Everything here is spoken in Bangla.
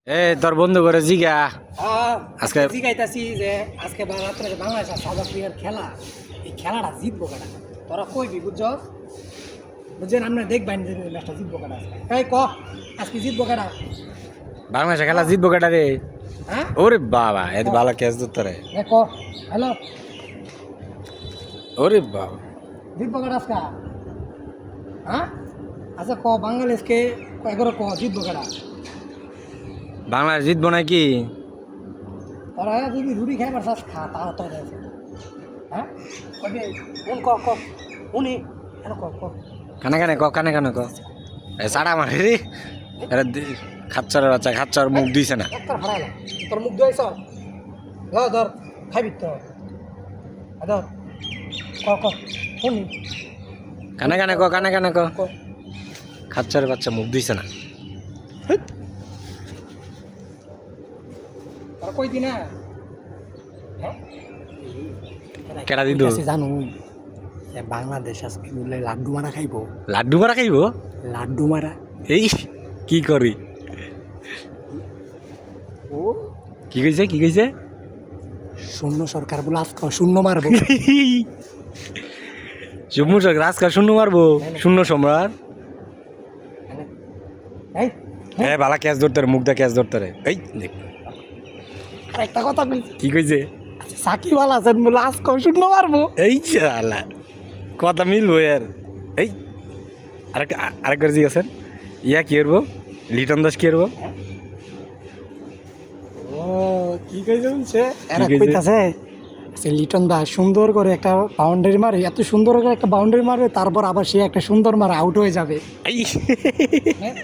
এ তোর বন্ধু করে জিগা আজকে জিগাইতাছি যে আজকে রাত্রে যে বাংলাদেশ আর সাউথ আফ্রিকার খেলা, এই খেলাটা জিতবো কাটা। তোরা কইবি বুঝছস? বুঝছেন আমরা দেখবেন যে ম্যাচটা জিতবো কাটা। এই ক আজকে জিতবো কাটা? বাংলাদেশে খেলা জিতবো কেটা রে? হ্যাঁ ওরে বাবা এত ভালো ক্যাচ ধরতে রে। ক হ্যালো, ওরে বাবা জিতবো কাটা আজকে? হ্যাঁ আচ্ছা ক বাংলাদেশকে এগারো ক জিতবো কাটা? বাংলাদেশ জিতবো নাকি? তোরা যদি রুটি খাইবার চাস খা, তাও তো আছে। হ্যাঁ কবি কোন ক উনি হ্যালো ক কানে কানে ক কানে কানে ক এ সাড়া মারে রে। আরে খাচ্চার বাচ্চা খাচ্চার মুখ দিছে না। একটা হারাইলাম তোর মুখ ধোয়াইছ ধর খাইবি তো ধর ক শুনি কানে কানে ক কানে কানে ক খাচ্চার বাচ্চা মুখ দিছে না। তোর কই দি না হ্যাঁ কেডা দিদু? জানো বাংলাদেশ আজকে বললে লাড্ডু মারা খাইবো। লাড্ডু মারা খাইব? লাড্ডু মারা এই কি করি? ও কি কইছে কি কইছে? শূন্য সরকার বলে আজকে শূন্য মারবো। শুভমু সরকার আজকাল শূন্য মারবো? শূন্য সম্রাট এই হ্যাঁ বালা ক্যাচ ধরতে রে, মুখ দা ক্যাচ ধরতে রে। এই দেখ আর একটা কথা বলি, কি কইছে? সাকিব আল হাসান বলে আজকে শূন্য মারবো। এই শালা কথা মিলবো এর। এই আরেকবার জিজ্ঞাসেন ইয়া কি করবো? লিটন দাস কি করবো? ও কি কইছে বলছে এরা কইছে? কইতাছে সে লিটন দাস সুন্দর করে একটা বাউন্ডারি মারে, এত সুন্দর করে একটা বাউন্ডারি মারবে, তারপর আবার সে একটা সুন্দর মারে আউট হয়ে যাবে। এই হ্যাঁ?